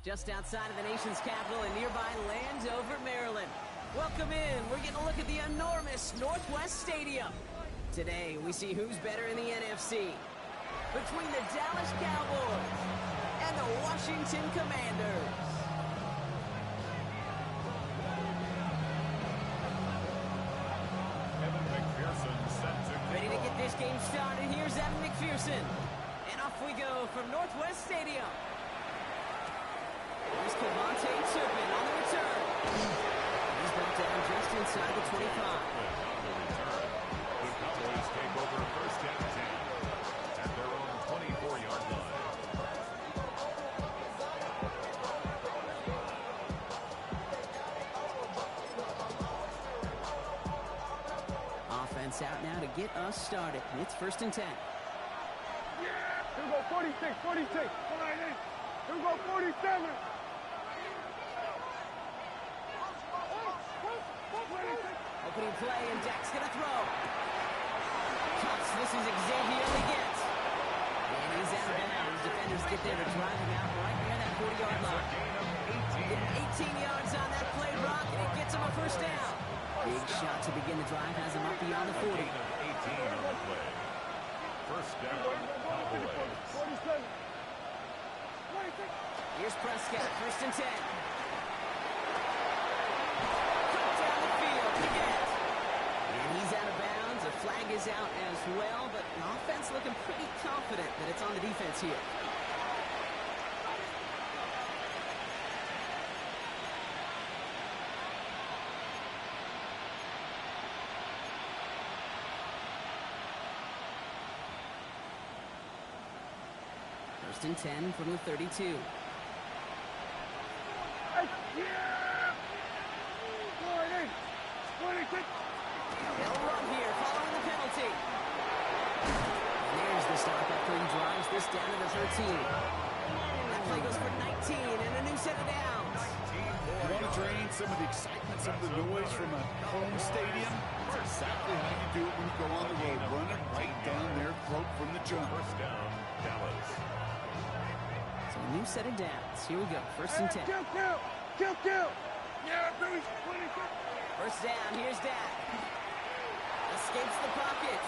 just outside of the nation's capital in nearby Landover, Maryland. Welcome in. We're getting a look at the enormous Northwest Stadium. Today, we see who's better in the NFC. Between the Dallas Cowboys and the Washington Commanders. Evan McPherson set to Ready to get this game started. Here's Evan McPherson. And off we go from Northwest Stadium. Here's Kevontae Turpin on the return. He's brought down just inside the 25. The Cowboys take over first and 10 at their own 24-yard line. Offense out now to get us started. It's first and 10. Here we go, 46, 46. Come on in. Here we go, 47. Opening play, and Dak's going to throw. Cuts. This is Xavier Legette. And he's out of bounds. Defenders get there to drive him out right near that 40-yard line. Getting 18 yards on that play, Brock, and it gets him a first down. Big shot to begin the drive, has him up beyond the 40. 18 on the play. First down, Cowboys. 47. Here's Prescott, first and 10. Cut down the field, Legette. And he's out of bounds. A flag is out as well, but the offense looking pretty confident that it's on the defense here. First and 10 from the 32. Yeah! Come on in. 26. They'll run here following the penalty. And there's the stop after he drives this down to the 13. That play goes for 19 and a new set of downs. You want to drain some of the excitement, some of the noise from a home stadium? That's exactly how you do it when you go on the road. Run it right down their throat from the jump. First down, Dallas. So a new set of downs. Here we go. First and 10. Kill. Yeah, Bruce, 26. First down. Here's Dak. Escapes the pocket.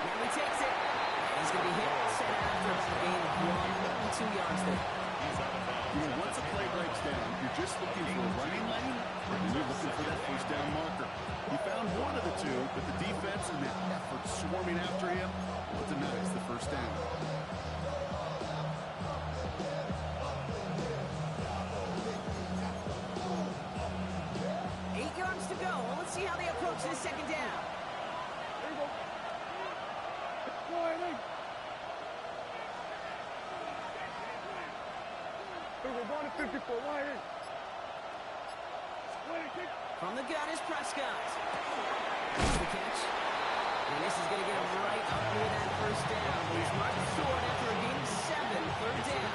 Now he takes it. He's going to be hit. Set after a gain of 1 2 yards there. You know, once a play breaks down, you're just looking for a running lane, and you're looking for that first down marker. He found one of the two, but the defense and that effort swarming after him denies the first down. 8 yards to go. Well, let's see how they approach this second down. There you go. Go ahead, in. Here we go, going to 54. Go ahead, in. 26. From the gun is Prescott. That's the catch. And this is going to get him right up near that first down. He's marked short after a gain of 7. Third down.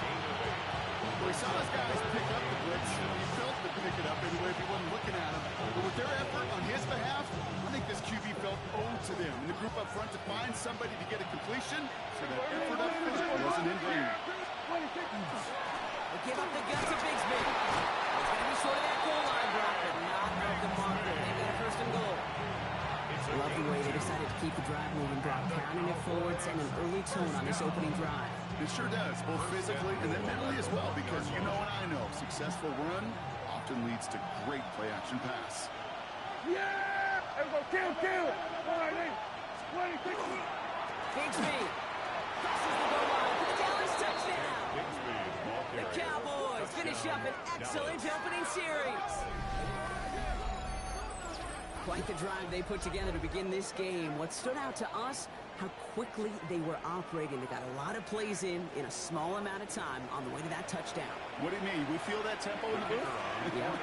Well, he saw his guys pick up the blitz, and he felt to pick it up anyway if he wasn't looking at him. But with their effort on his behalf, I think this QB felt owed to them. And the group up front to find somebody to get a completion, so that effort up front wasn't in vain. They give up the gun to Bigsby. He's going to be short of that goal line, Brock, but not of the marker. They get a first and goal. Love the way they decided to keep the drive moving, Brock. Pounding it forward, sending an early tone on this opening drive. It sure does, both physically and then mentally as well, because you know and I know, successful run often leads to great play-action pass. Yeah! Everybody, kill. Go ahead, in. 26. Bigsby crosses the goal line for the Dallas touchdown. The Cowboys finish up an excellent opening series. Quite the drive they put together to begin this game. What stood out to us, how quickly they were operating. They got a lot of plays in a small amount of time on the way to that touchdown. What do you mean? We feel that tempo in the booth? Yeah,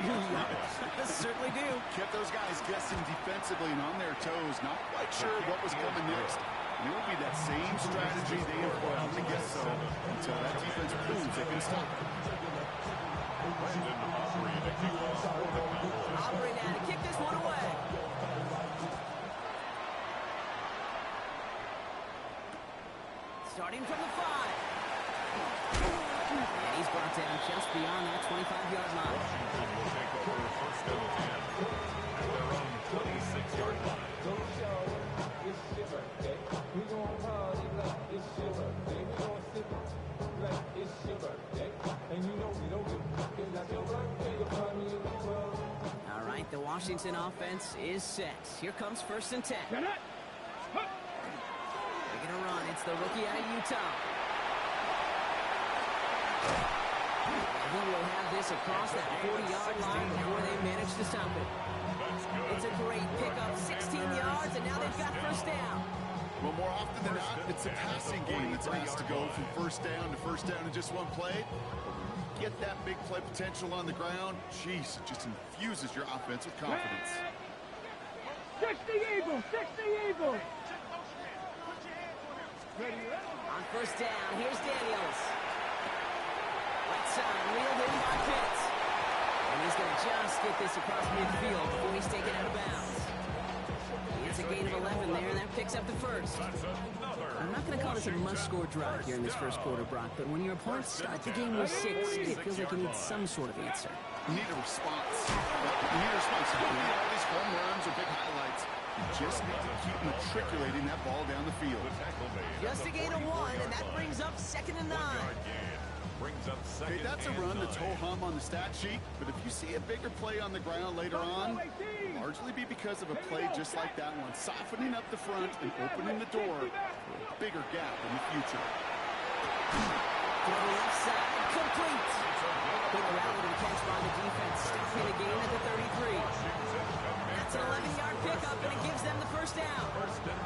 certainly do. Kept those guys guessing defensively and on their toes, not quite sure what was coming next. And it will be that same strategy they employ out to guess so until that defense proves they can stop it. Aubrey now to kick this one away. Starting from the 5. And he's brought down just beyond that 25-yard line. Washington will take over first and 10 at their own 26-yard line. All right, the Washington offense is set. Here comes first and 10. They're going to run. It's the rookie out of Utah. He will have this across that 40-yard line before they manage to stop it. It's a great pickup, 16 yards, and now they've got first down. Well, more often than not, it's a passing game that's asked to go from first down in just one play. Get that big play potential on the ground, jeez, it just infuses your offense with confidence. 60 Eagles, 60 Eagles. On first down, here's Daniels. Right side, wheeled in by Pitts. And he's going to just get this across midfield before he's taken out of bounds. It's a gain of 11 there, and that picks up the first. I'm not going to call this a must-score drive here in this first quarter, Brock, but when your opponents start the game with 6, it feels like you need some sort of answer. You need a response. You need a response. You don't need all these home runs or big highlights. You just need to keep matriculating that ball down the field. Just a gain of 1, and that brings up 2nd and 9. Okay, that's a run that's ho-hum on the stat sheet, but if you see a bigger play on the ground later on, largely be because of a play just like that one, softening up the front and opening the door for a bigger gap in the future. To the left side, complete. Big rally to catch by the defense, stopping the game at the 33. That's an 11-yard pickup, and it gives them the first down.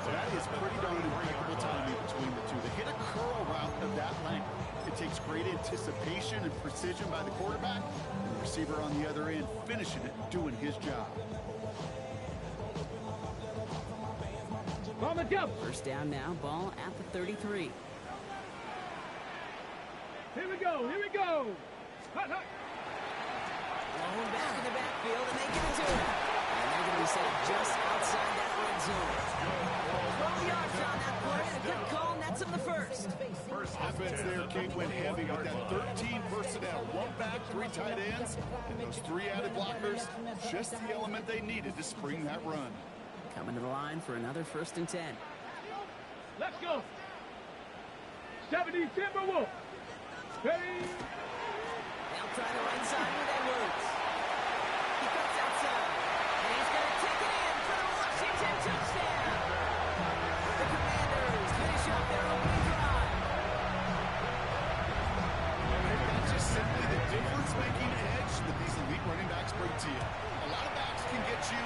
That is pretty darn impeccable timing between the two. They hit a curl route of that length. It takes great anticipation and precision by the quarterback, and the receiver on the other end finishing it, doing his job. On the jump. First down now, ball at the 33. Here we go, here we go. Hot, hot. Thrown back in the backfield, and they give it to him. And they're going to be set up just outside that red zone. 12 yards on that play, and a good call, and that's him the first. Offense there, King went heavy with that 13 personnel. 1 back, 3 tight ends, and those 3 added blockers, just the element they needed to spring that run. Coming to the line for another first and 10. Let's go. 70 Timberwolves. Hey. They'll try the right side with Edwards. He cuts outside, and he's going to take it in for the Washington touchdown. The Commanders finish off their opening drive. That's just simply the difference-making edge that these elite running backs bring to you. A lot of backs can get you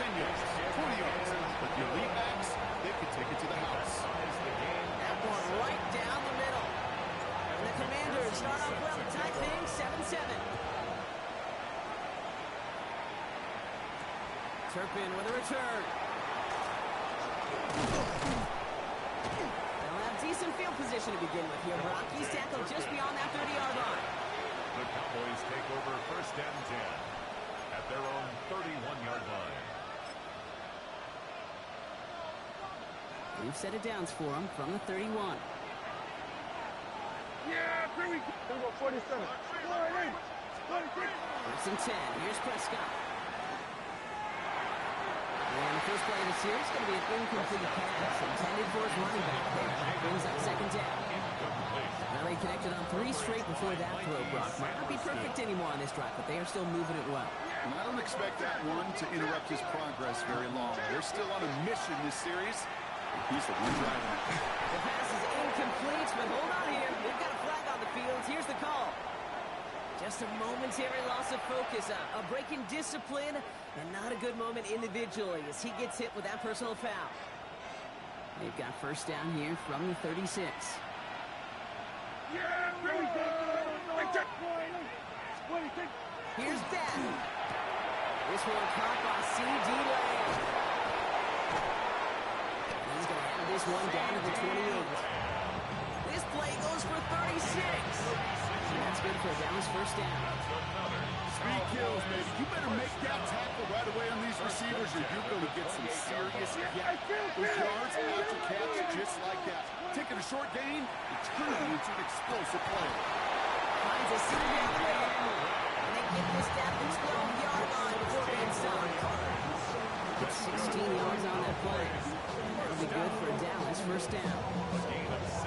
10 yards, 20 yards, but the elite backs, they can take it to the house. That one right down the middle. And the Commanders start off well, tight thing, 7-7. Turpin with a return. They'll have decent field position to begin with here. Brock, he's tackled just beyond that 30-yard line. The Cowboys take over first and 10 at their own 31-yard line. We've set it downs for him from the 31. Yeah, here we go. Here we go, 47. 48. 46. First and 10. Here's Prescott. And the first play of the series is going to be an incomplete pass intended for his running back there. Brings up second down. Well, they connected on 3 straight before that throw, Brock. Might not be perfect anymore on this drive, but they are still moving it well. And I don't expect that one to interrupt his progress very long. They're still on a mission this series. He's the one driving it. The pass is incomplete, but hold on here. They've got a flag on the field. Here's the call. Just a momentary loss of focus, a break in discipline, and not a good moment individually as he gets hit with that personal foul. They've got first down here from the 36. Yeah, here we go. Here's Datton. This one caught by C.D. Lamb. He's going to have this one down to the 28. This play goes for 36. That's good for a balanced first down. Speed kills, baby. You better make that tackle right away on these receivers or you're going to get some serious yards after catch just like that. Taking a short gain, it's turning into an explosive play. High finds a seam down the middle. And they get this down to the 12-yard line before being stopped. 16 yards on that play. That'll be good for a Dallas first down.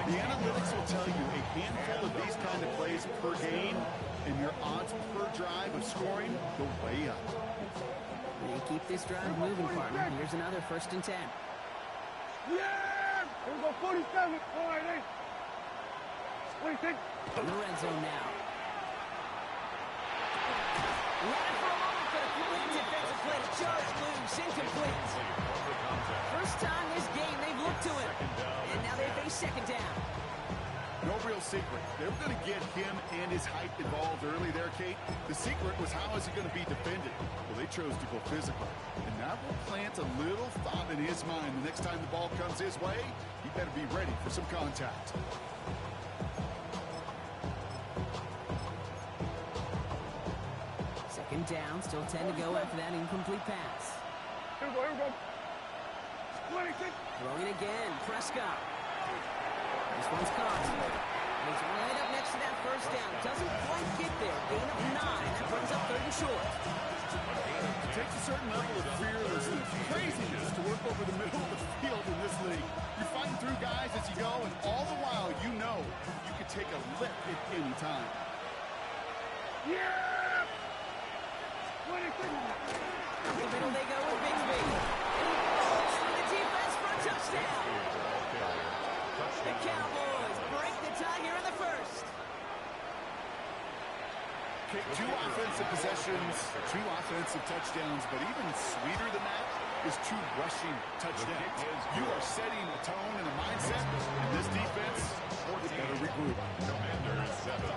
The analytics will tell you a handful of these kind of plays per game, and your odds per drive of scoring go way up. They keep this drive moving, partner. Here's another 1st and 10. Yeah! Here we go, 47. All right, hey. 26. In the red zone now. Running for a moment, but a complete defensive play to charge loose, incomplete. First time this game they've looked to him, and now they face 2nd down. No real secret. They were going to get him and his height involved early there, Kate. The secret was how is he going to be defended? Well, they chose to go physical. And that will plant a little thought in his mind. The next time the ball comes his way, he better be ready for some contact. Second down, still 10 to go after that incomplete pass. Here we go. 26. Throwing it again, Prescott. This one's caught. He's right up next to that first down. Doesn't quite get there. Gain of 9. That brings up 3rd and short. It takes a certain level of fearlessness and craziness to work over the middle of the field in this league. You're fighting through guys as you go, and all the while you know you could take a lick at any time. Yeah! 26. Up the middle they go with Bigsby. And he falls through the defense for a touchdown. The Cowboys break the tie here in the first. Two offensive possessions, 2 offensive touchdowns, but even sweeter than that is 2 rushing touchdowns. You are setting a tone and a mindset, and this defense is better regroup. Commanders 7.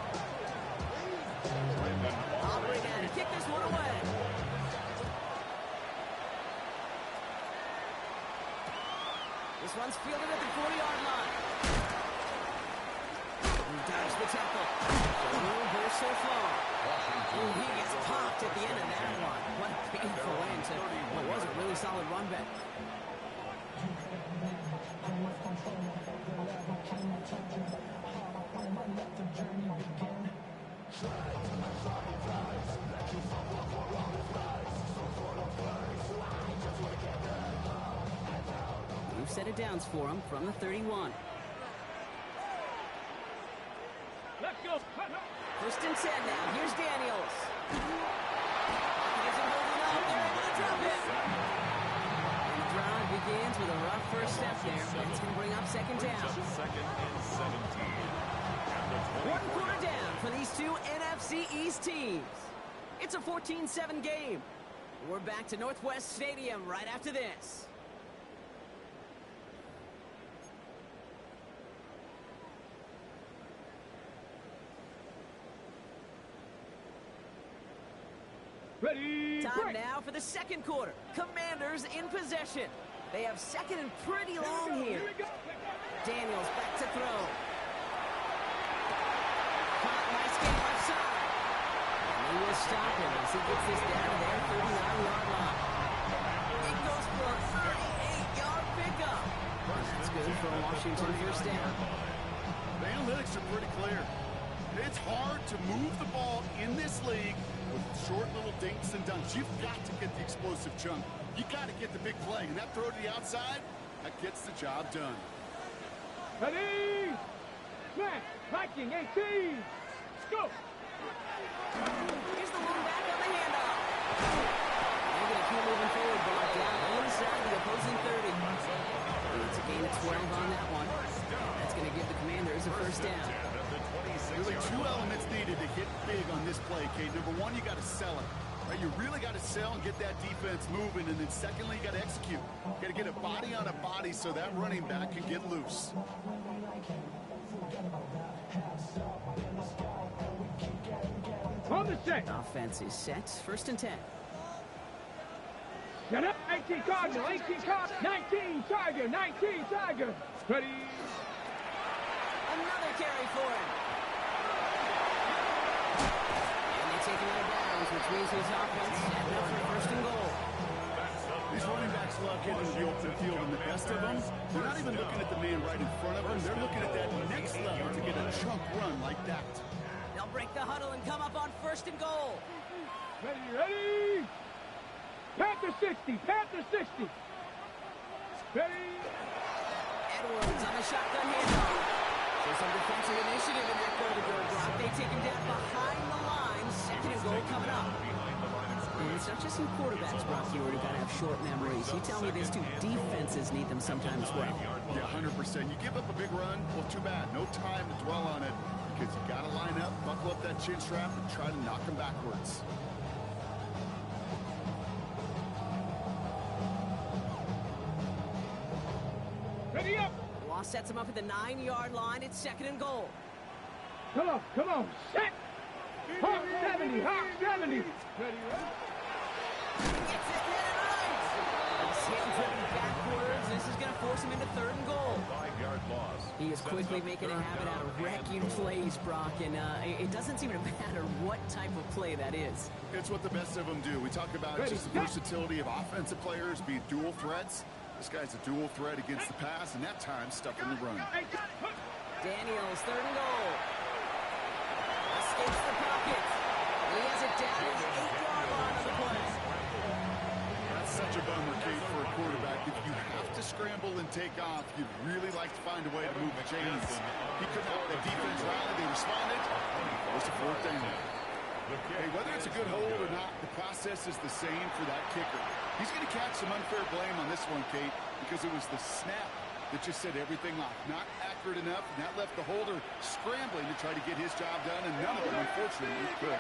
Aubrey down to kick this one away. This one's fielded at the 40-yard line. He dodged the tackle. Reverse so far. Ooh, he gets popped at the end of that one. What a painful end to what was a really solid run back. We've set it downs for him from the 31. Let's go. 1st and 10 now. Here's Daniels. He doesn't hold it up. They're able to drop it. And the drive begins with a rough first step there, but it's going to bring up 2nd down. 2nd and 17. 1 quarter down for these 2 NFC East teams. It's a 14-7 game. We're back to Northwest Stadium right after this. Ready. Time now for the 2nd quarter. Commanders in possession. They have 2nd and pretty long here. Daniels back to throw. Caught, nice game left side. And he will stop him as he gets this down to their 39-yard line. It goes for a 38-yard pickup. That's good for a Washington first down. The analytics are pretty clear. It's hard to move the ball in this league with short little dinks and dunks. You've got to get the explosive chunk. You got to get the big play. And that throw to the outside, that gets the job done. Ready. Smash. Viking 18. Let's go. Here's the one back on the handoff. They're going to keep moving forward, ball down inside the opposing 30. It's a gain of 12 on that one. That's going to give the Commanders a first down. Really 2 elements needed to hit big on this play, Kate. Number 1, you got to sell it. Right? You really got to sell and get that defense moving. And then secondly, you got to execute. You got to get a body on a body so that running back can get loose. On the set. Offense is set. 1st and 10. Get up. 18 Cardinal. 18 Cardinal. 19 Tiger. 19 Tiger. Ready. Another carry for him. And they take him out of bounds, which means his offense set up for 1st and goal. These running backs love getting in the open field, and the best of them, they're not even looking at the man right in front of them. They're looking at that next level to get a chunk run like that. They'll now break the huddle and come up on 1st and goal. Ready. Panther 60. Panther 60. Ready. Edwards on the shotgun handoff. So some defensive initiative in that goal-to-goal block. They take him down behind the line. 2nd and goal coming up. And it's not just in quarterbacks, Brock, you already got to have short memories. You tell me these two defenses need them sometimes as well. Yeah, 100%. You give up a big run, well, too bad. No time to dwell on it because you got to line up, buckle up that chin strap, and try to knock them backwards. Ready up. Law sets him up at the 9-yard line. It's 2nd and goal. Come on. Set. Hawk 70. Hawk 70. Ready. Gets it right. He's hit and driven backwards. This is going to force him into 3rd and goal. 5-yard loss. He is quickly making a habit out of wrecking plays, Brock, and it doesn't seem to matter what type of play that is. It's what the best of them do. We talk about just the versatility of offensive players being dual threats. This guy's a dual threat against the pass, and that time stuffing the run. Daniels, 3rd and goal. Escapes the pocket. He has it down at the 8-yard line of the play. That's such a bummer, Kate, for a quarterback. If you have to scramble and take off, you'd really like to find a way to move the chains. He could help the defense rally. They responded. It was a 4th down. Hey, whether it's a good hold or not, the process is the same for that kicker. He's going to catch some unfair blame on this one, Kate, because it was the snap that just set everything off. Not accurate enough, and that left the holder scrambling to try to get his job done, and none of them, unfortunately, could.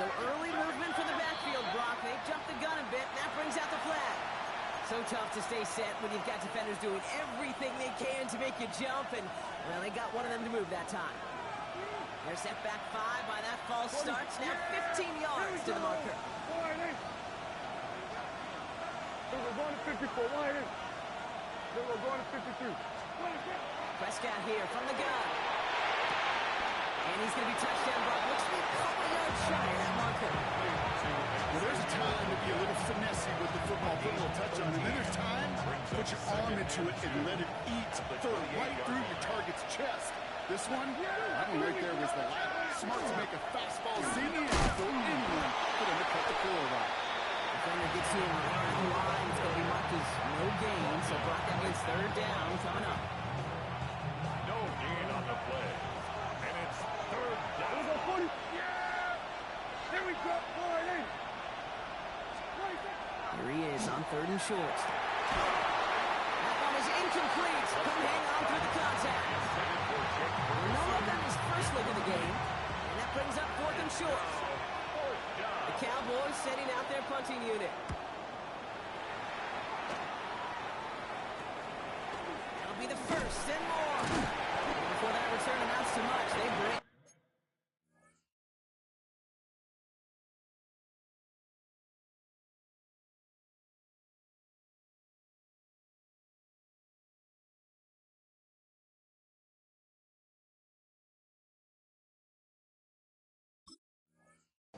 So early movement for the backfield, Brock. They jumped the gun a bit, and that brings out the flag. So tough to stay set when you've got defenders doing everything they can to make you jump, and, well, they got one of them to move that time. They're set back 5 by that false start. Now 15 yards to the marker. We're going to 54. We're going to 53. Prescott here from the gun. And he's going to be touchdown, Brock. Looks to be a couple yards shy of that marker. Well, there's a time to be a little finessey with the football, put a little touch on it. And then there's time to put your arm into it and let it eat right through your target's chest. This one, that one right there was the ladder. Smart to make a fastball zinging and throw anyone for them to cut the floor off. Defender gets to him behind the line. It's going to be marked as no gain. So Brock, that means 3rd down coming up. No gain on the play. And it's 3rd down. Here we go, 40. Yeah! Here we go, 40. Here he is on 3rd and short. That one is incomplete. Couldn't hang on through the contact. Noah got his first look of the game. And that brings up 4th and short. The Cowboys setting out their punting unit. That'll be the first and more. And before that return amounts to much, they break.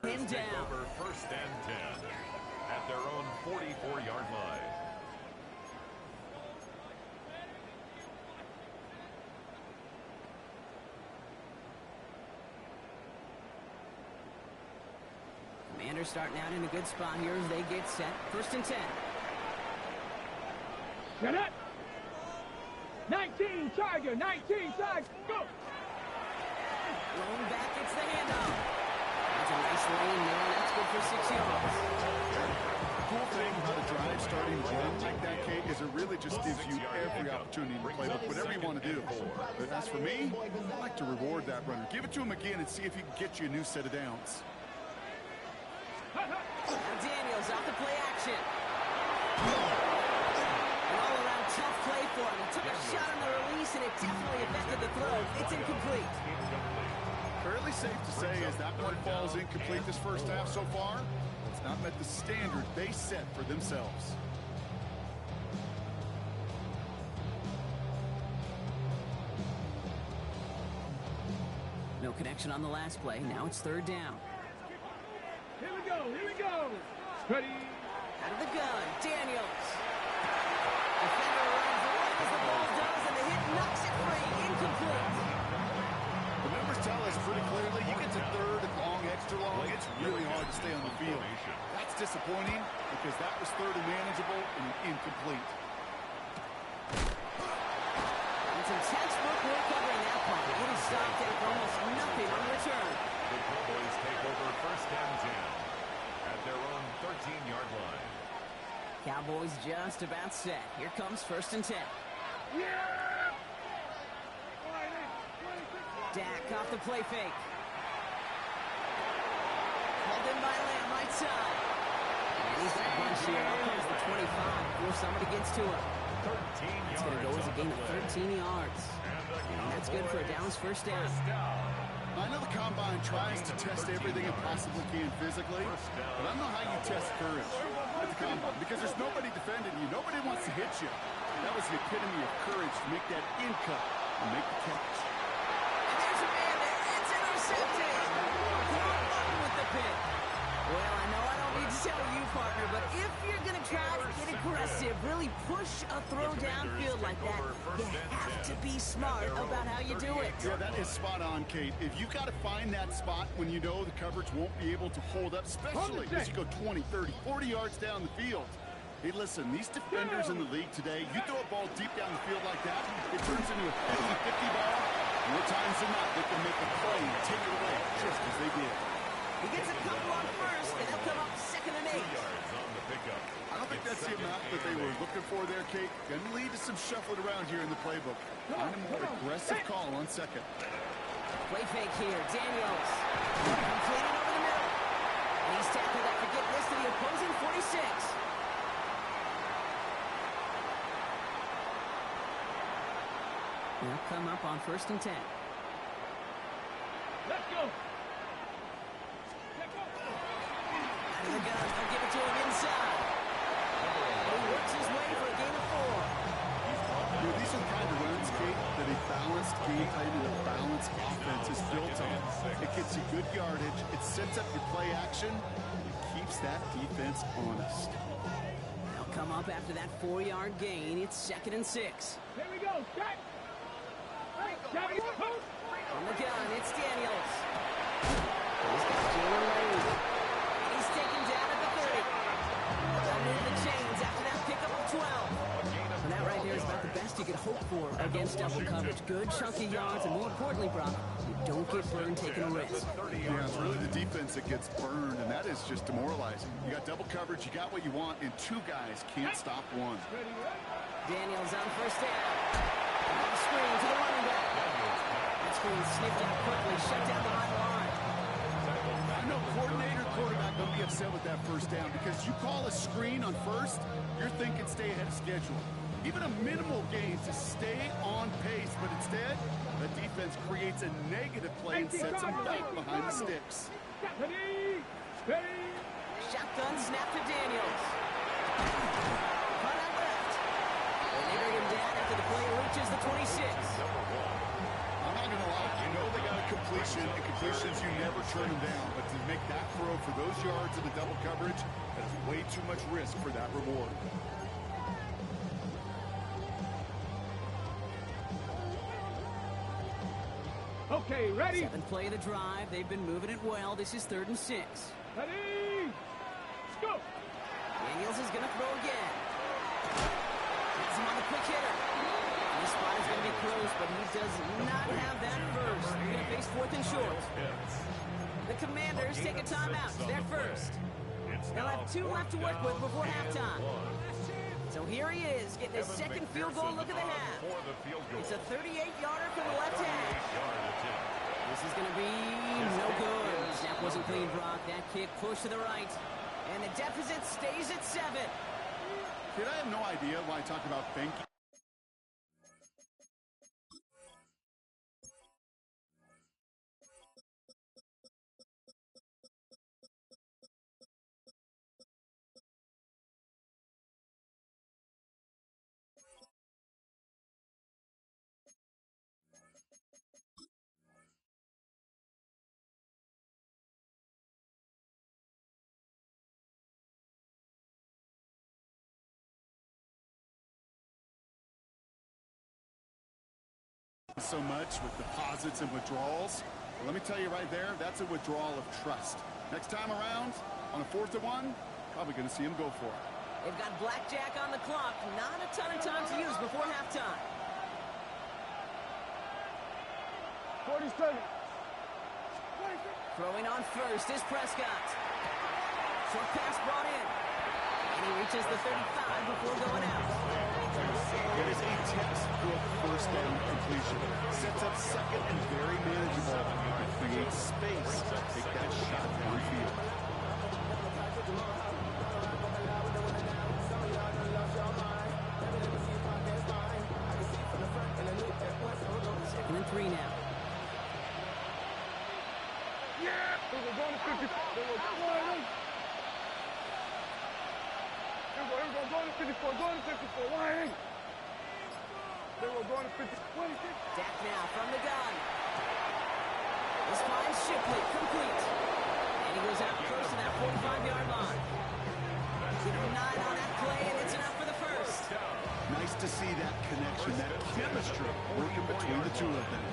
Him down. Over 1st and 10 at their own 44-yard line. Commanders starting out in a good spot here as they get set. 1st and 10. Set up. 19 Tiger, 19 Tiger, go! Rolling back, it's the handoff. That's a nice lane there, and that's good for 6 yards. The cool thing about a drive starting run like that, Kate, is it really just gives you every opportunity to play with whatever you want to do. But as for me, I like to reward that runner. Give it to him again and see if he can get you a new set of downs. Now Daniels off the play action. An all-around tough play for him. He took a shot on the release, and it definitely affected the throw. It's incomplete. Fairly safe to say as that one falls incomplete this first half so far, it's not met the standard they set for themselves. No connection on the last play. Now it's 3rd down. Here we go, here we go! Ready? Out of the gun, Daniels. Defender runs as the ball does, and the hit knocks it free. Incomplete. The numbers tell us pretty clearly, you get to third and long, extra long, it's really hard to stay on the field. That's disappointing because that was third and manageable and incomplete. And some textbook work covering that punt. It is stopped after almost nothing on return. The Cowboys take over first and 10 at their own 13-yard line. Cowboys just about set. Here comes first and 10. Dak off the play fake. Held in by Lamb, right side. And he's got a bunch here. Up comes the 25 before somebody gets to him. 13 It's going to go as a gain of 13 yards. And that's good for a Dallas first down. I know the Combine tries to test everything it possibly can physically, but I don't know how you test courage at the Combine because there's nobody defending you. Nobody wants to hit you. That was the epitome of courage to make that in cut and make the catch. And there's a man there. It's intercepted. Thrown with the pick. Well, I know I don't need to tell you, partner, but if you're going to try to get aggressive, really push a throw downfield like that, you have to be smart about how you do it. Yeah, that is spot on, Kate. If you got to find that spot when you know the coverage won't be able to hold up, especially as you go 20, 30, 40 yards down the field. Hey, listen, these defenders in the league today, you throw a ball deep down the field like that, it turns into a 50-50 ball. More times than not, they can make a play and take it away, just as they did. He gets a couple on first, and they'll come up second and 8. Yards on the pickup. I don't think that's the amount that they were looking for there, Kate. Going to lead to some shuffling around here in the playbook. Find a more aggressive call on second. Play fake here. Daniels. Completed over the middle. And he's tackled after getting this to the opposing 46. They'll come up on first and 10. Let's go. Out of the gun. They'll give it to him inside. And he works his way for a gain of 4. These are the kind of runs, Kate, that a balanced game plan and a balanced offense is built on. It gets you good yardage. It sets up your play action. It keeps that defense honest. They'll come up after that 4-yard gain. It's second and 6. Here we go. Check. From the gun, it's Daniels. He's got Jalen Lane. And he's taken down at the 30. They'll move the chains after that pickup of 12. And that right there is about the best you could hope for against double coverage. Good chunky yards, and more importantly, Brock, you don't get burned taking a risk. Yeah, it's really the defense that gets burned, and that is just demoralizing. You got double coverage, you got what you want, and two guys can't stop one. Daniels on first down. Screen to the running back. That screen sniffed out quickly, shut down behind the line. I know coordinator, quarterback don't be upset with that first down because you call a screen on first, you're thinking stay ahead of schedule. Even a minimal gain to stay on pace, but instead, the defense creates a negative play and sets them back behind the sticks. Steady. Steady. Shotgun snap to Daniels. Punt out left. And they bring him down after the play reaches the 26. I'm not going to lie. You know they got a completion, and completions, you never turn them down. But to make that throw for those yards in the double coverage, that is way too much risk for that reward. Okay, ready? Seventh play of the drive. They've been moving it well. This is third and 6. Ready. Let's go. Daniels is going to throw again. Has him on the quick hitter. And this spot is going to be close, but he does not have that first. They're going to face fourth and short. The Commanders take a timeout. They're first. They'll have 2 left to work with before halftime. So here he is, getting his second field goal look of the half. It's a 38-yarder from the left hand. This is going to be no good. Snap wasn't clean, Brock. That kick pushed to the right. And the deficit stays at 7. Kid, I have no idea why I talk about thank you. So much with deposits and withdrawals. Well, let me tell you right there, that's a withdrawal of trust. Next time around, on a 4th and 1, probably going to see him go for it. They've got blackjack on the clock. Not a ton of time to use before halftime. 47. Throwing on first is Prescott. Short pass brought in. And he reaches the 35 before going out. It is a textbook first down completion. Sets up second and very manageable. Creates space to take that shot downfield. Second and 3 now. Yeah! We're going to 50. Go to 54. Go to 54. Why? They were going to 50. Dak now from the gun. This finds Shipley, complete. And he goes out close to that 45-yard line. Get him 9 on that play, and it's enough for the first. Nice to see that connection, that chemistry working between the two of them.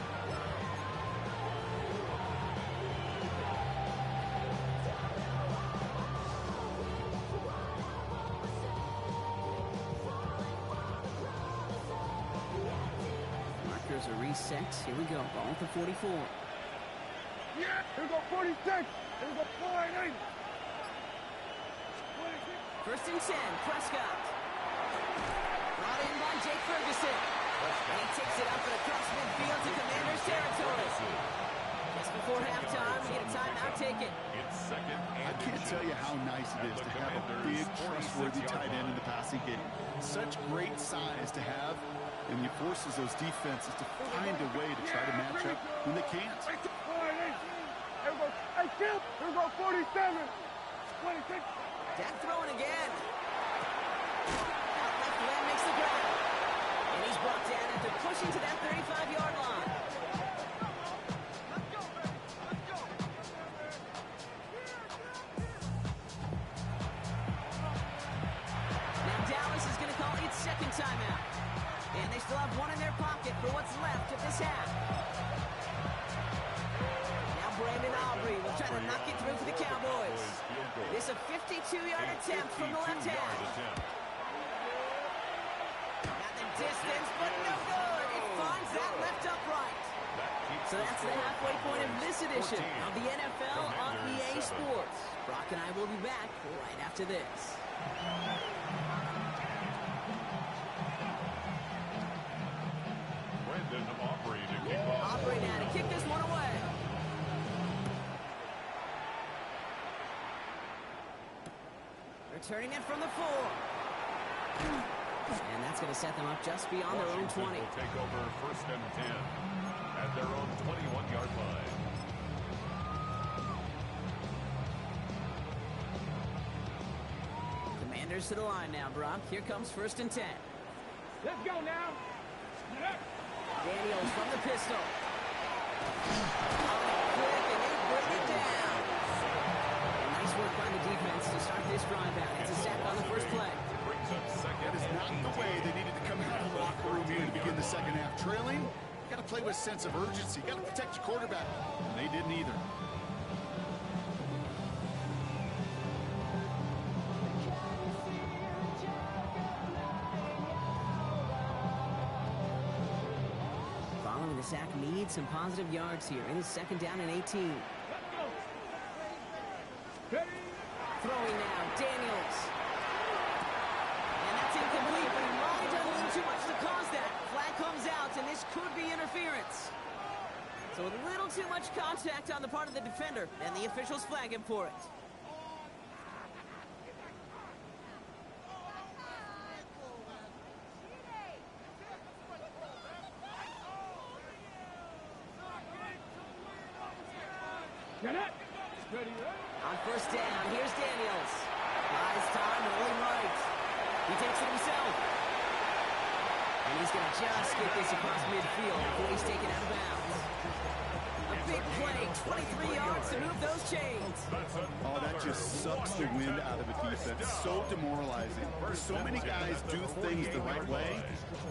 Markers are reset. Here we go. Ball at the 44. Yeah! Here we go 46. Here we go 48. 1st and 10, Prescott. Brought in by Jake Ferguson. And he takes it up and across midfield to Commanders territory. Just before halftime, we get a timeout taken. It's second and I can't tell you how nice it is to have a big, trustworthy tight end in the passing game. Such great size to have, and he forces those defenses to find a way to try to match up when they can't. Here we go. Hey, Kip! Here we go 47. 26. Dak throwing again. Out left leg makes the grab. And he's brought down after pushing to that 35-yard line. Now Dallas is going to call its second timeout. And they still have one in their pocket for what's left of this half. Now Brandon Aubrey will try to knock it through for the Cowboys. This a 52-yard attempt from the left hand. Got the distance, but no good. It finds that left upright. So that's the halfway point of this edition of the NFL on EA Sports. Brock and I will be back right after this. Brandon Aubrey to kick off. Aubrey now to kick this one away. Returning it from the 4. And that's going to set them up just beyond their own 20. Will take over 1st and 10 at their own 21-yard line. Commanders to the line now, Brock. Here comes 1st and 10. Let's go now. Daniels from the pistol. Quick, and they bring it down. And nice work by the defense to start this drive out. It's a sack on the first play. Brings up second. That is not the way they needed to come out of the locker room here to begin the second half. Trailing, got to play with a sense of urgency. Got to protect your quarterback. And they didn't either. Following the sack needs some positive yards here. It is 2nd down and 18. Throwing now, Daniels. And that's incomplete, but he might have done a little too much to cause that. Flag comes out, and this could be interference. So a little too much contact on the part of the defender, and the officials flag him for it. On 1st down, here's Daniels. Buys time, rolling right. He takes it himself. And he's going to just get this across midfield before he's taken out of bounds. A big play, 23 yards to move those chains. Oh, that just sucks the wind out of a defense. So demoralizing. So many guys do things the right way,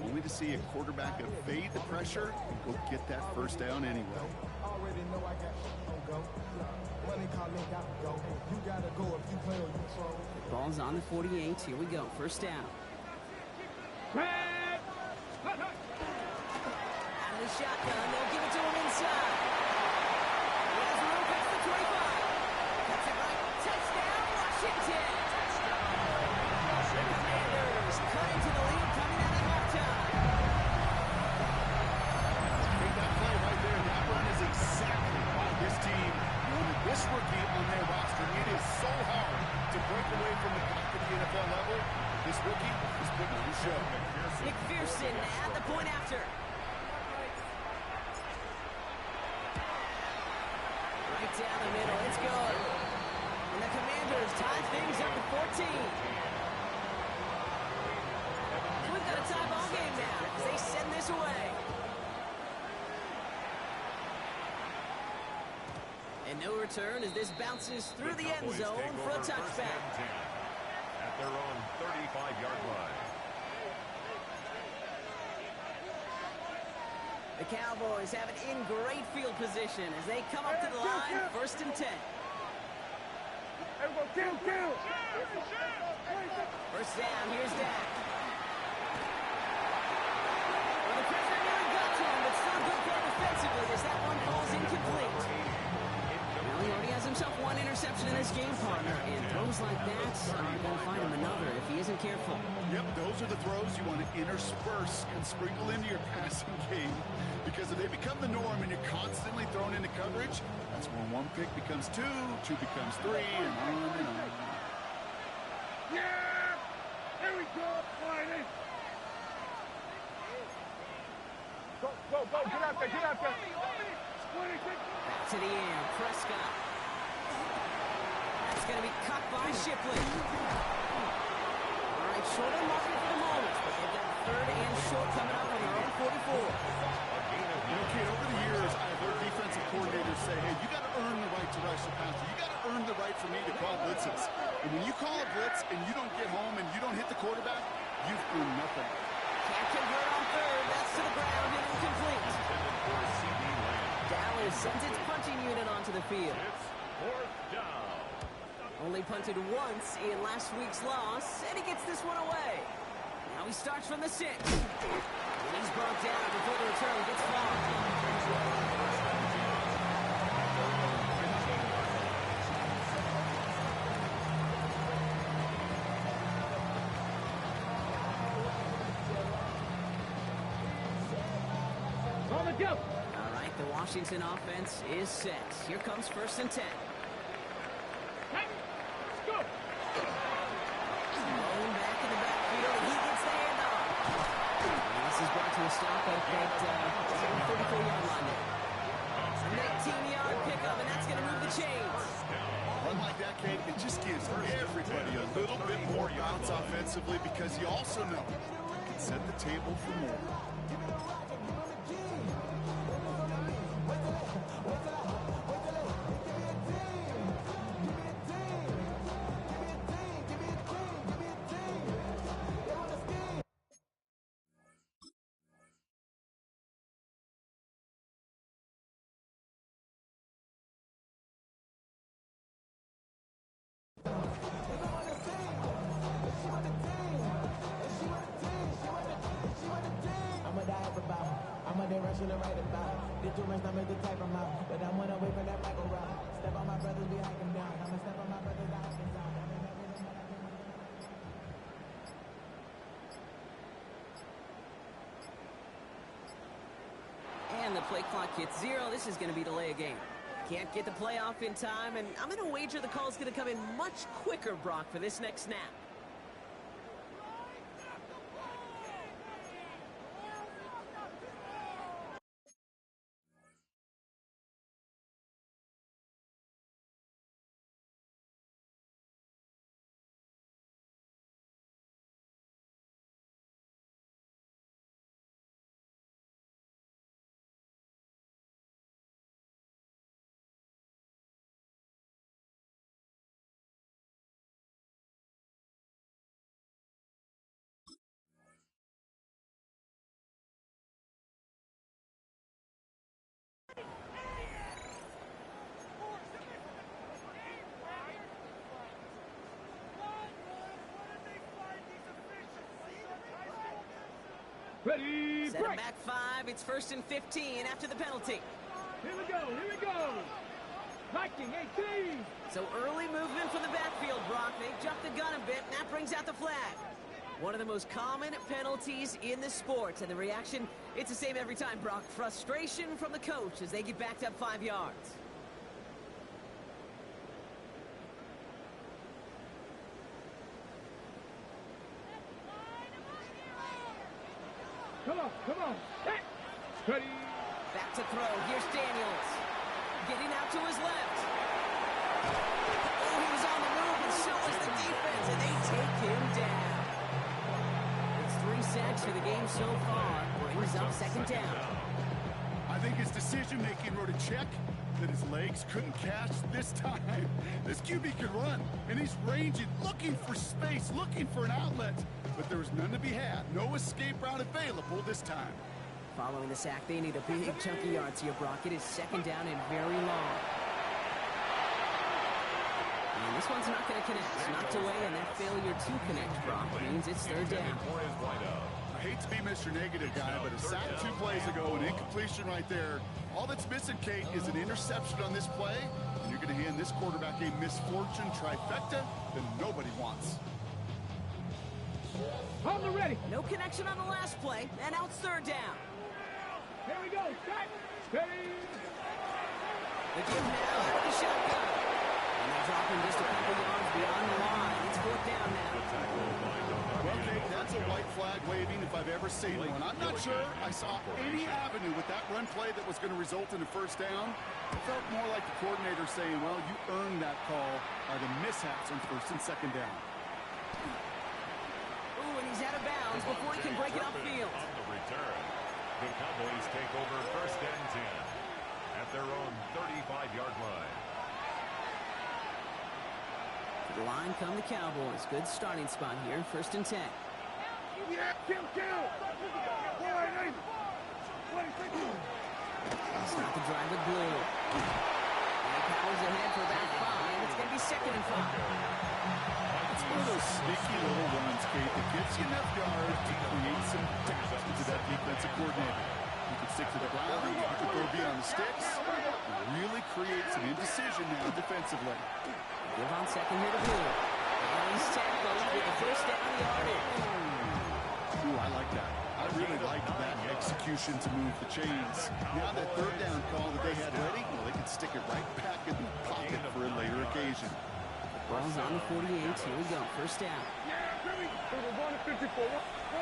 only to see a quarterback evade the pressure and go get that first down anyway. Already know I got to go. Money calling, got to go. You got to go if you play or you throw. Ball's on the 48. Here we go. First down. Out of the shotgun. They'll give it to him inside. He has room past the 25. Cuts it right. Touchdown, Washington. The Commanders cut into the lead coming out of halftime. I think that play right there, that run is exactly why this team wanted this rookie on their roster. It is so hard to break away from the pack at the NFL level. This rookie is putting on a show. McPherson at the point after. Right down the middle. It's good. And the Commanders tie things up at 14. We've got a tie ball game now as they send this away. And no return as this bounces through the end zone for a touchback. At their own 35-yard line. The Cowboys have it in great field position as they come up to the line, 1st and 10. Everyone, kill! First down, here's Dak. Well, the pressure nearly got to him, but still a good play defensively as that one falls incomplete. Well, he already has himself one interception in this game, partner, and throws like that are going to find him another if he isn't careful. Yep, those are the throws you want to intersperse and sprinkle into your passing game, because if they become the norm and you're constantly thrown into coverage, that's when one pick becomes two becomes three, and on and on. Yeah! Here we go! Friday! Go! Get out there! Back to the air, Prescott. That's going to be cut by Shipley. All right, short on market for the moment, but they've got 3rd and short coming up on their own 44. You know, kid, over the years, I've heard defensive coordinators say, hey, you got to earn the right to rush the passer. You got to earn the right for me to call blitzes. And when you call a blitz and you don't get home and you don't hit the quarterback, you've earned nothing. Can't convert on 3rd. That's to the ground and incomplete. Dallas sends its punting unit onto the field. It's 4th down. Only punted once in last week's loss, and he gets this one away. Now he starts from the 6. And he's brought down before the return gets far. All right, the Washington offense is set. Here comes 1st and 10. Rolling back in the backfield, he gets the handoff. And this is brought to a stop at that 34-yard line there. An 18-yard pickup, and that's going to move the chains. Run like that, Kate, it just gives everybody a little bit more bounce offensively, because you also know you can set the table for more. Rushing to write about. Did too much numbers to type them out. But I'm one away from that Michael route. Step on my brothers, we hike them down. I'ma step on my brothers, I hike them down. And the play clock hits 0. This is going to be delay a game. Can't get the playoff in time, and I'm going to wager the call's going to come in much quicker, Brock, for this next snap. Ready, Set him break. back 5. It's 1st and 15 after the penalty. Here we go, here we go. Viking 18. So early movement from the backfield, Brock. They jumped the gun a bit, and that brings out the flag. One of the most common penalties in the sport, and the reaction, it's the same every time, Brock. Frustration from the coach as they get backed up 5 yards. Come on. Hey. Ready. Back to throw. Here's Daniels. Getting out to his left. Oh, he was on the move, and so was the defense, and they take him down. It's 3 sacks for the game so far. Brings up 2nd down. I think his decision-making wrote a check that his legs couldn't catch this time. This QB can run, and he's ranging, looking for space, looking for an outlet. But there was none to be had. No escape route available this time. Following the sack, they need a big chunky yards here, Brock. It is 2nd down and very long. And this one's not going to connect. Knocked away, and that failure to connect, Brock, means it's 3rd down. I hate to be Mr. Negative guy, but a sack 2 plays ago, an incompletion right there. All that's missing, Kate, is an interception on this play, and you're going to hand this quarterback a misfortune trifecta that nobody wants. On the ready. No connection on the last play, and now it's 3rd down. Here we go. Set. Ready. The give now out of the shotgun. And they're dropping just a couple yards beyond the line. It's 4th down now. Well, Kate, that's a white flag waving if I've ever seen one. I'm not sure I saw any avenue with that run play that was going to result in a 1st down. It felt more like the coordinator saying, well, you earned that call by the mishaps on 1st and 2nd down. Ooh, and he's out of bounds before he can break it upfield. On the return, the Cowboys take over 1st and 10 at their own 35-yard line. To the line come the Cowboys. Good starting spot here, 1st and 10. Yeah, kill. 4-8. 26. It's not the drive with Blue. And he powers ahead for about 5. It's going to be 2nd and 5. It's one of those sneaky little runs, Kate, that gets you enough yards to create some doubt to that defensive coordinator. You can stick to the ground, you can throw beyond the sticks. It really creates some indecision now defensively. Give on 2nd here to Blue. And he's tackled with the 1st down yardage. Ooh, I like that. I really liked that execution to move the chains. Now that 3rd down call that they had ready, well, they can stick it right back in the pocket for a later occasion. Ball's on the 48. Here we go. 1st down. Yeah, here we go. We're going to 54. 4-8.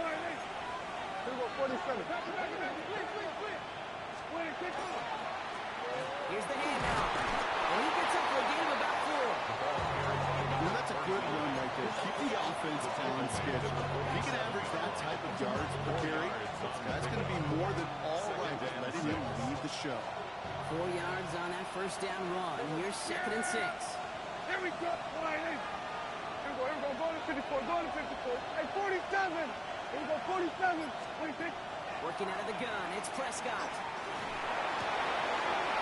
Here we go, 47. Here's the handoff. And he gets up for a gain of about 4. Now that's a good run right there. Keep the offense on schedule. If he can average that type of yards per carry, that's going to be more than all right with letting him lead the show. 4 yards on that 1st down run. Here's 2nd and 6. Here we go. 4-8. Here we go. Going to 54. Going to 54. Hey, 47. Here we go. 47. 26. Working out of the gun. It's Prescott.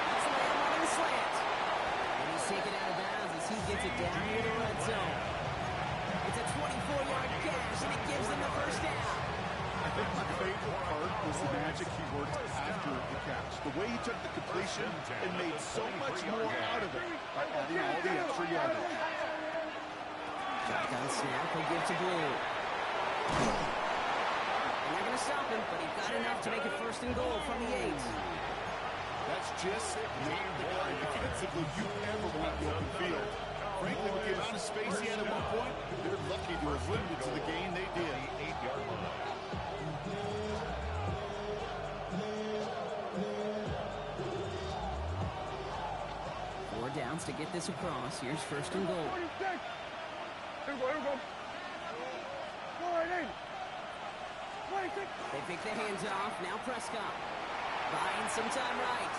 That's the man running the slant. And he's taken out of bounds as he gets it down near the red zone. It's a 24-yard catch, and it gives them the 1st down. I think my favorite part was the magic he worked after the catch. The way he took the completion and made so much more out of it by adding all the extra yardage. Shotgun snap, he'll give to Blue. And they're going to stop him, but he got enough to make it 1st and goal from the 8. That's just not the guy defensively you ever want in the open field. Frankly, with the amount of space he had at one point, they're lucky to have limited to the gain they did. 8-yard line. Four downs to get this across. Here's 1st and goal. 46. Here we go. 4-8. 26. They pick the hands off. Now Prescott. Buying some time right.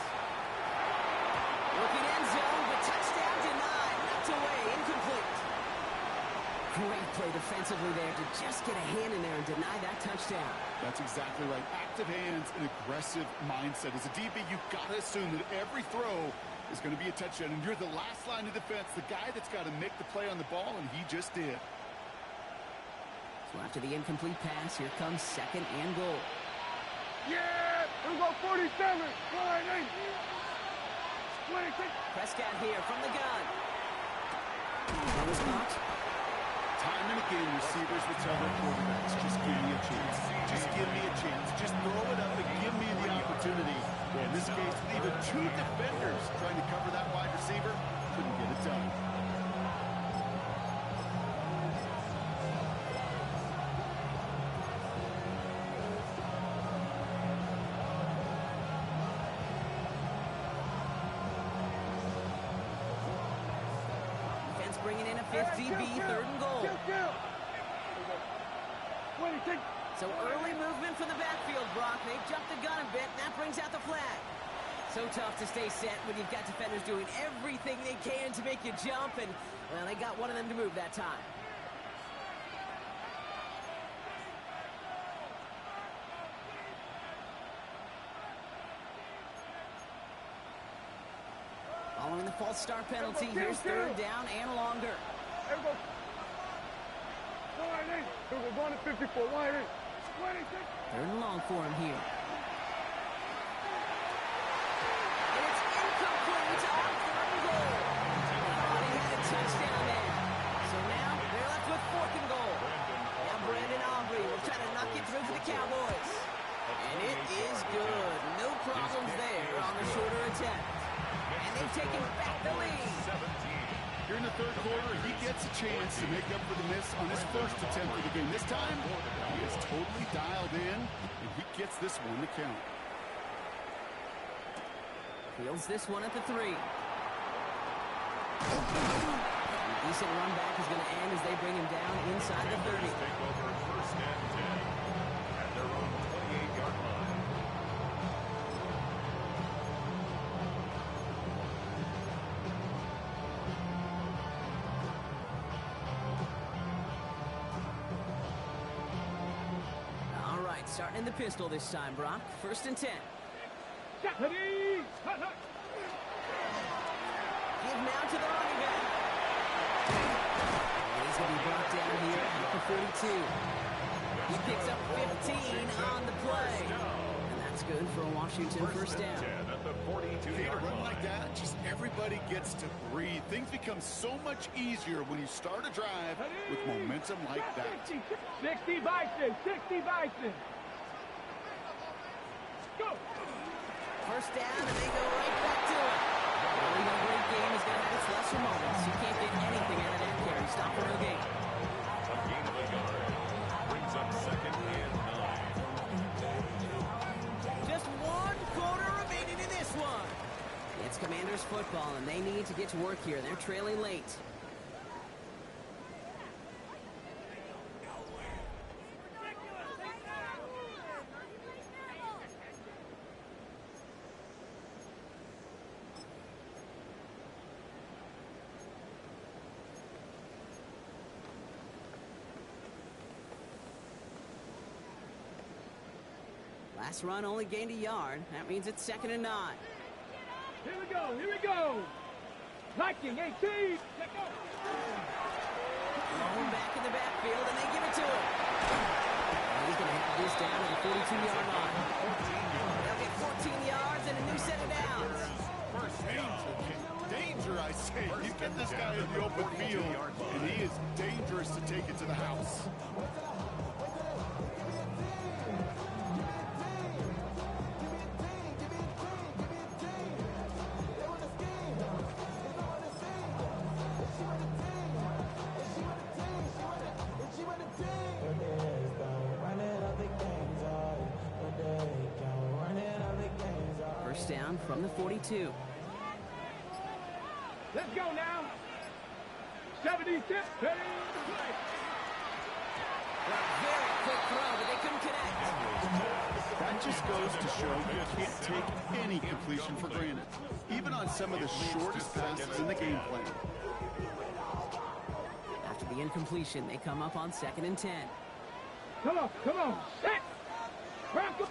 Looking end zone, but touchdown denied. Knocked away. Incomplete. Great play defensively there to just get a hand in there and deny that touchdown. That's exactly right. Active hands and aggressive mindset. As a DB, you've got to assume that every throw is going to be a touchdown, and you're the last line of defense, the guy that's got to make the play on the ball, and he just did. So after the incomplete pass, here comes 2nd and goal. Yeah! Here we go, 47. Line 8. 26. Prescott here from the gun. That was caught. Time and again, receivers will tell their quarterbacks, just give me a chance. Just give me a chance. Just throw it up and give me the opportunity. Well, in this case, even two defenders trying to cover that wide receiver couldn't get it done. Defense bringing in a fifth DB, third and goal. 26. So early movement from the backfield, Brock. They jumped the gun a bit, and that brings out the flag. So tough to stay set when you've got defenders doing everything they can to make you jump, and, well, they got one of them to move that time. Following the false start penalty, here's third down and longer. Here we go. Line 8. Here we go, going to 54. Line 8. 26. Third and long for him here. And it's incomplete on third and goal. Oh, he had a touchdown there. So now they're left with fourth and goal. Now Brandon Aubrey will try to knock it through for the Cowboys. And it is good. No problems there on the shorter attempt. And they've taken back the lead. Here in the third quarter, he gets a chance to make up for the miss on his first attempt of the game. This time, he is totally dialed in, and he gets this one to count. Fields this one at the 3. Decent run back is going to end as they bring him down inside the 30. Take over first and 10 at their own 28-yard line. All right, starting in the pistol this time, Brock. First and 10. Give now to the running back. And he's going to be brought down here at the 42. He picks up 15 on the play. And that's good for a Washington first down. 10 at the 42-yard Hey, a run line. like that, just everybody gets to breathe. Things become so much easier when you start a drive with momentum like that. 60 Bison. 60 Bison. Go. First down, and they go right back to it. Well, even a great game is going to have its lesser moments. You can't get anything out of that carry. Stop for no gain. A gain of a yard. Brings up second and 9. Just one quarter remaining in this one. It's Commanders football, and they need to get to work here. They're trailing late. Last run only gained a yard. That means it's second and 9. Here we go. Here we go. Viking 18. Check out. Thrown back in the backfield, and they give it to him. And he's going to have this down at the 42-yard line. They'll get 14 yards and a new set of downs. Danger, I say. You get this guy in the open field, and he is dangerous to take it to the house. First down from the 42. Let's go now. 76. Ready. Play. Well, very quick throw, but they couldn't connect. That just goes to show you can't take any completion for granted, even on some of the shortest passes in the game plan. After the incompletion, they come up on second and 10. Come on. Come on. Set. Bronco.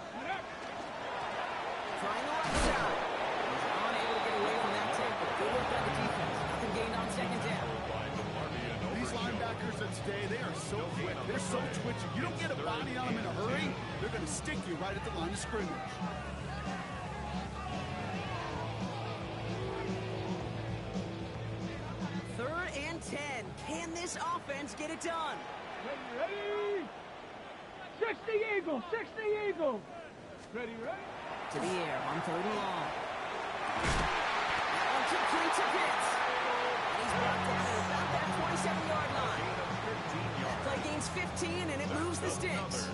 Trying the left side. He's unable to get away from that tackle. Good work by the defense. Nothing gained on second down. These linebackers are day, they are so quick. They're so twitchy. You don't get a body on them in a hurry, they're going to stick you right at the line of scrimmage. Third and 10. Can this offense get it done? Ready? 60 Eagles, 60 Eagles. Ready? To the air on third and long. That one complete to Pitts. And he's brought down at about that 27-yard line. Play gains 15, and it moves the sticks.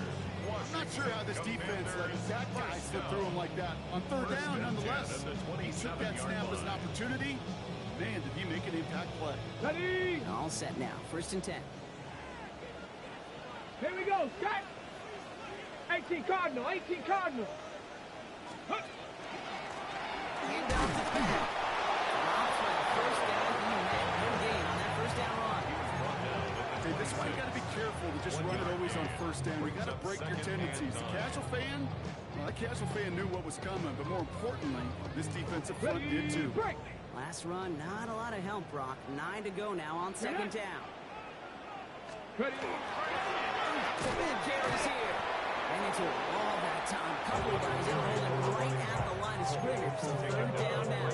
I'm not sure how this defense let that guy slip through him like that. On third down, nonetheless, he took that snap as an opportunity. Man, did he make an impact play. Ready? All set now. First and 10. Here we go, Scott. 18 Cardinal, 18 Cardinal. Hand off to Pat. First down. He met no gain on that first down run. Hey, this is why you got to be careful to just run it always on first down. You got to break your tendencies. The casual fan, well, that casual fan knew what was coming, but more importantly, this defensive front did too. Break. Last run, not a lot of help, Brock. 9 to go now on second down. Ready? Big carries here. Ran into it all that time. Couple of guys in holding right at the line of scrimmage. So third down now.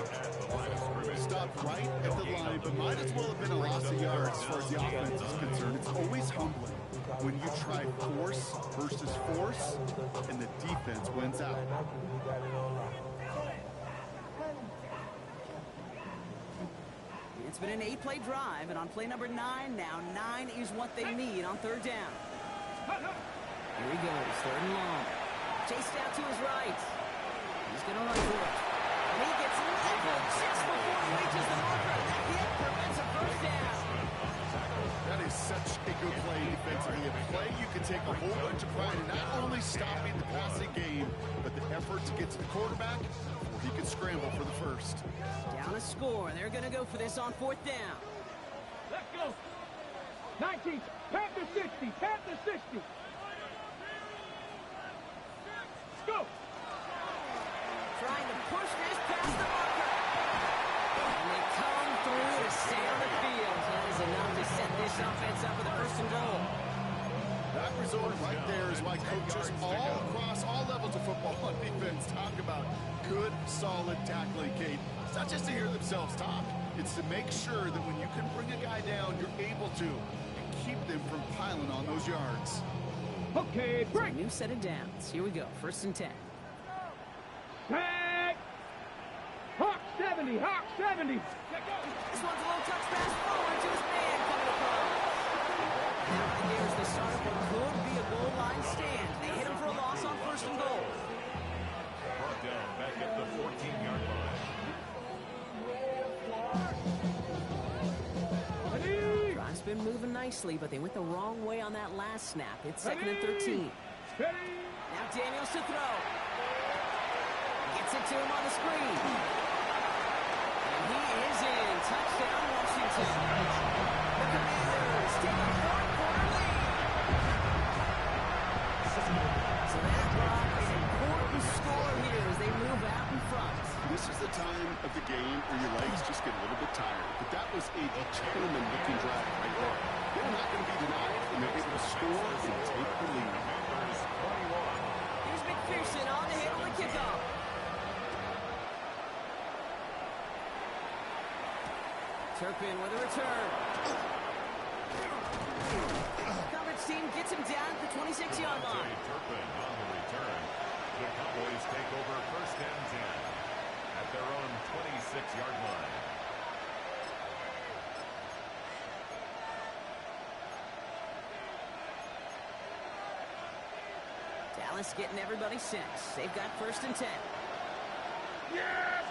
Stopped right at the line, but might as well have been a loss of yards as far as the offense is concerned. It's always humbling when you try force versus force, and the defense wins out. It's been an 8-play drive, and on play number 9 now, 9 is what they need on third down. Here he goes, third and long. Chased out to his right. He's going to run for it. And he gets leveled just before he reaches the marker. That hit prevents a first down. That is such a good play defensively. A play you can take a whole bunch of pride in not only stopping the passing game, but the effort to get to the quarterback before he can scramble for the first. Down a score, and they're going to go for this on fourth down. Let's go. 19, Panther 60, Panther 60. Go. Trying to push this past the marker. And they come through to stay on the field. That is enough to set this offense up with a first and goal. That result right there is why coaches all across all levels of football on defense talk about good, solid tackling, Kate. It's not just to hear themselves talk. It's to make sure that when you can bring a guy down, you're able to and keep them from piling on those yards. Okay, break. New set of downs. Here we go. First and 10. Tag. Hawk 70, Hawk 70. This one's a little touch pass forward to his man coming across. Now here's the start of what could be a goal line stand. They hit him for a loss on first and goal. Brought down back at the 14-yard line. Ready? Drive's been moving nicely, but they went the wrong way on that last snap. It's second and 13. Ready? Now Daniels to throw. Gets it to him on the screen. And he is in. Touchdown, Washington. The Commanders take a fourth-quarter lead. So that brought an important score here as they move out in front. This is the time of the game where your legs just get a little bit tired. But that was a determined-looking drive right there. They're not going to be denied, and they're able to score and take the lead. Here's McPherson on the hit on the kickoff. Turpin with a return. Coverage team gets him down at the 26-yard line. Turpin on the return. The Cowboys take over first and 10 at their own 26-yard line. Dallas getting everybody set. They've got first and 10. Yes!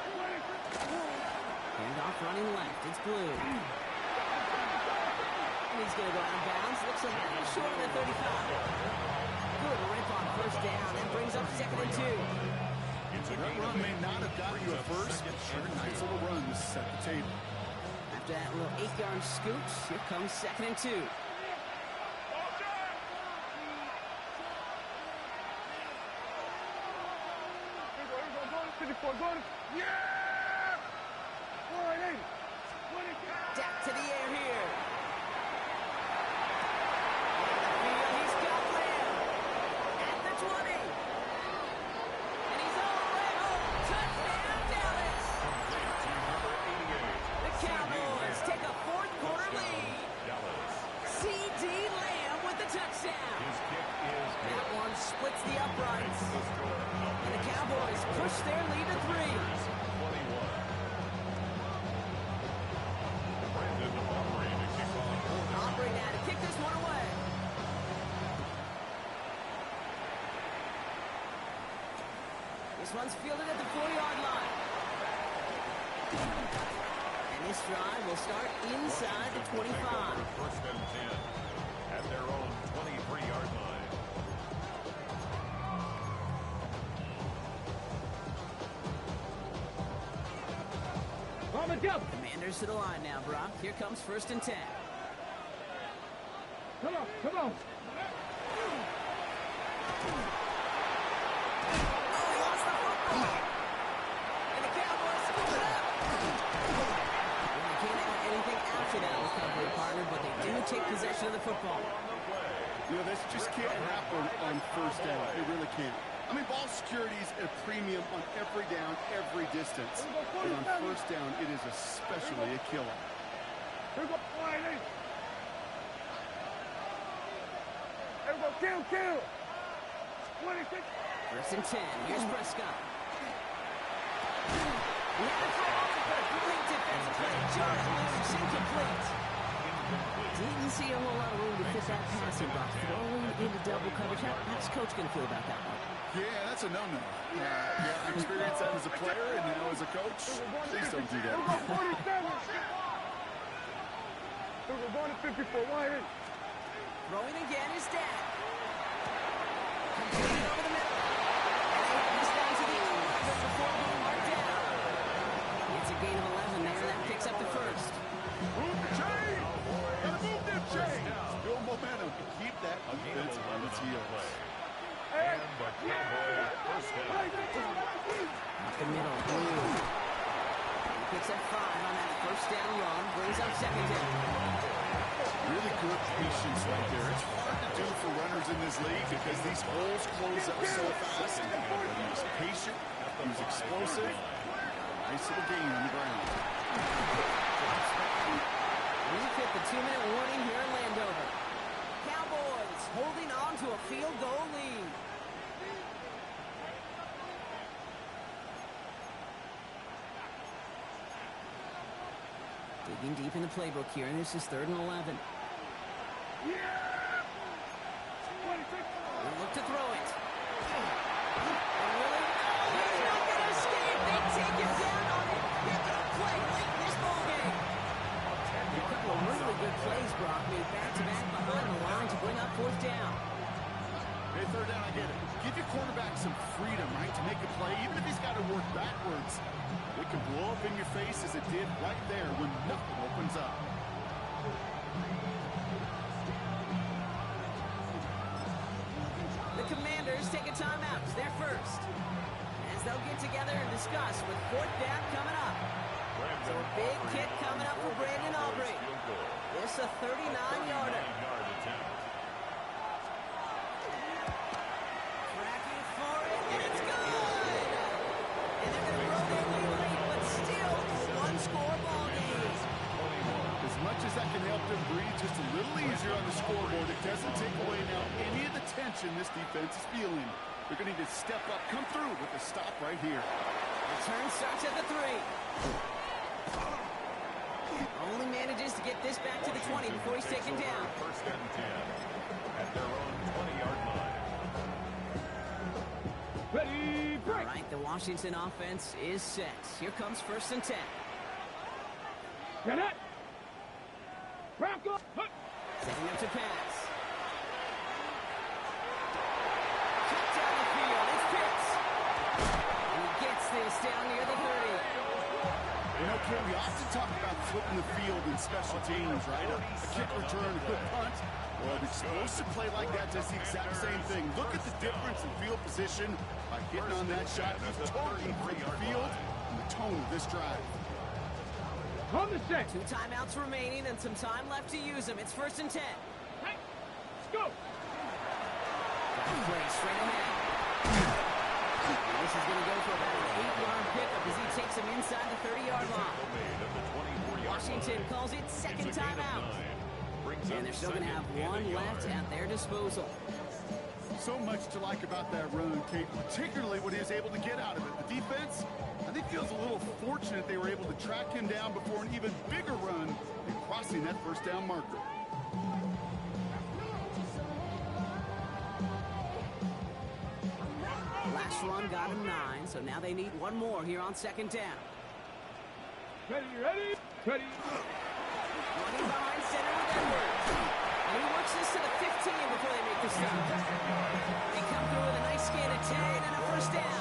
Handoff running left. It's Blue. And he's going to go out of bounds. Looks a little short of the 35. Good rip on first down. That brings up second and 2. That run may not have gotten you at first, but sure, nice little run to set the table. After that little 8-yard scoot, here comes second and 2. Yeah! 480. Jack to the air here. This one's fielded at the 4-yard line. And this drive will start inside the 25. First and 10 at their own 23-yard line. Commanders to the line now, Brock. Here comes first and 10. Come on, come on. And the Cowboys scoop it up. Well, they can't add anything after that recovery, partner, but they do take possession of the football. You know, this just can't happen on first down. It really can't. I mean, ball security is at a premium on every down, every distance. And on first down, it is especially a killer. Here we go, Whitey. Here we go, kill. 26. First and 10. Here's Prescott. We have a throw. Complete defensive play. Jarred loose. Incomplete. Didn't see a whole lot of room to fit that passing box. Throwing into double coverage. How's Coach going to feel about that one? Yeah, that's a no-no. Yeah, experience that as a player and now as a coach. Please don't do that. Here we go, 47. Here we go, going to 54. Whitey. Throwing again is Dan. Completed over the middle. And they have this down to the 11 before being marked down. It's a gain of 11 there. That picks up the first. Move the chain! Gotta move them chains! Build momentum. Keep that defense on its heels. And the Cowboys first down. Up the middle. Blue. He picks up 5 on that first down run. Brings up second down. Really good patience right there. It's hard to do for runners in this league because these holes close up so fast. But he was patient. He was explosive. Nice little gain on the ground. We've hit the 2-minute warning here in Landover. Cowboys holding on to a field goal lead. Digging deep in the playbook here, and this is 3rd and 11. Yeah! 26. They look to throw it. And really, he's not going to escape. They take him down on it. They're going to play late in this ballgame. A couple of really good plays, Brock, made back-to-back behind the line to bring up 4th down. Hey, 3rd down, I get it. Give your quarterback some freedom, right, to make a play, even if he's got to work backwards. It can blow up in your face as it did right there when nothing opens up. The Commanders take a timeout. It's their first. As they'll get together and discuss with 4th down coming up. So a big kick coming up for Brandon Aubrey. This a 39-yarder. Tracking for it, and it's good! And they're going to throw their lead late, but still a one-score ball game. As much as that can help them breathe just a little easier on the scoreboard, it doesn't take away now any of the tension this defense is feeling. They're going to need to step up, come through with a stop right here. Return starts at the 3. Only manages to get this back to the 20 before he's taken down. First and 10 at their own 20-yard line. Ready, All break. right, the Washington offense is set. Here comes first and 10. Get it. Back up. Setting up to pass. Cut down the field. It's Pitts. And he gets this down near the 30. You know, Ken, we often talk about flipping the field in special teams, right? A kick return, a good punt. Well, an explosive play like that does the exact same thing. Look at the difference in field position by hitting on that shot. You've totally flipped the field and the tone of this drive. On the set. 2 timeouts remaining and some time left to use them. It's first and 10. Hey, let's go. Play straight ahead. This is going to go for about an 8-yard pickup as he takes him inside the 30-yard line. Washington calls it second timeout. And they're still going to have 1 left at their disposal. So much to like about that run, Kate, particularly what he was able to get out of it. The defense, I think, feels a little fortunate they were able to track him down before an even bigger run and crossing that first down marker. Last First run got him 9, so now they need one more here on second down. Ready? Ready? Running behind center with Edwards. And he works this to the 15 before they make the stop. They come through with a nice gain of 10 and a first down.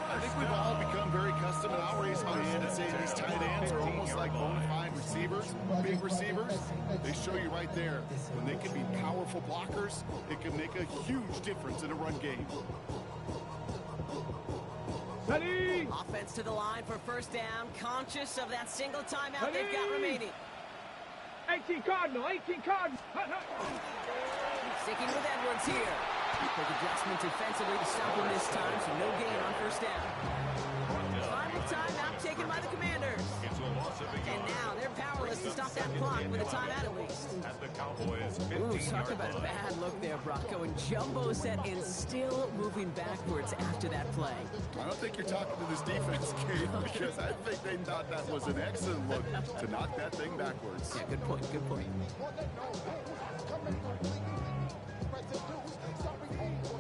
I think we've all become very accustomed, and I'll raise my hand and say these tight ends are almost like bona fide receivers, big receivers. They show you right there, when they can be powerful blockers, it can make a huge difference in a run game. Ready? Offense to the line for first down, conscious of that single timeout they've got remaining. 18 Cardinal. Sticking with Edwards here. Quick adjustment defensively to stop him this time, so no gain on first down. Final timeout taken by the Commanders. It's a loss of a And yard. now they're powerless to stop that clock with a timeout at least. At the Cowboys' Ooh, 15-yard talk about a line. bad look there, Brock. Going jumbo set and still moving backwards after that play. I don't think you're talking to this defense, Kate, because I think they thought that was an excellent look to knock that thing backwards. Yeah, good point, good point.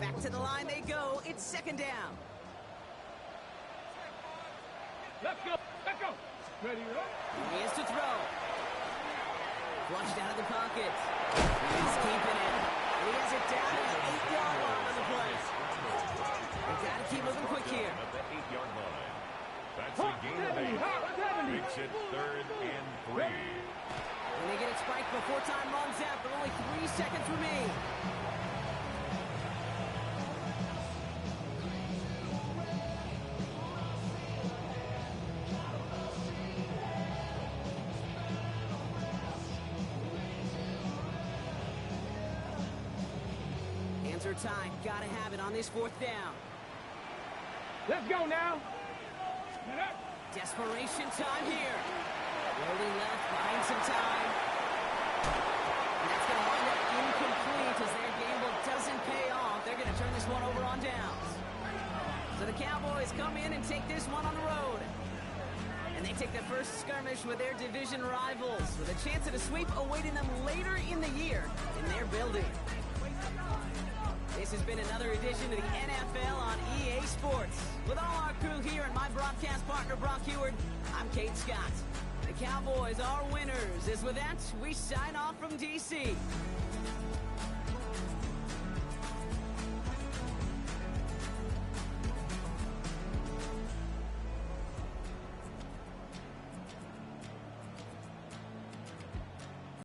Back to the line they go. It's second down. Let's go. Ready? He is to throw. Flushed out of the pocket. He's keeping it. He has it down at the 8-yard line on the play. They've got to keep moving quick here. At the 8-yard line. That's a gain of 8. Makes it 3rd and 3. And they get it spiked before time runs out, but only 3 seconds remain. Hands are tied. Gotta have it on this 4th down. Let's go now. Desperation time here. Rolling left, buying some time. And that's going to wind up incomplete as their gamble doesn't pay off. They're going to turn this one over on downs. So the Cowboys come in and take this one on the road. And they take their first skirmish with their division rivals with a chance at a sweep awaiting them later in the year in their building. This has been another edition of the NFL on EA Sports. With all our crew here and my broadcast partner, Brock Heward, I'm Kate Scott. The Cowboys are winners. As with that, we sign off from D.C.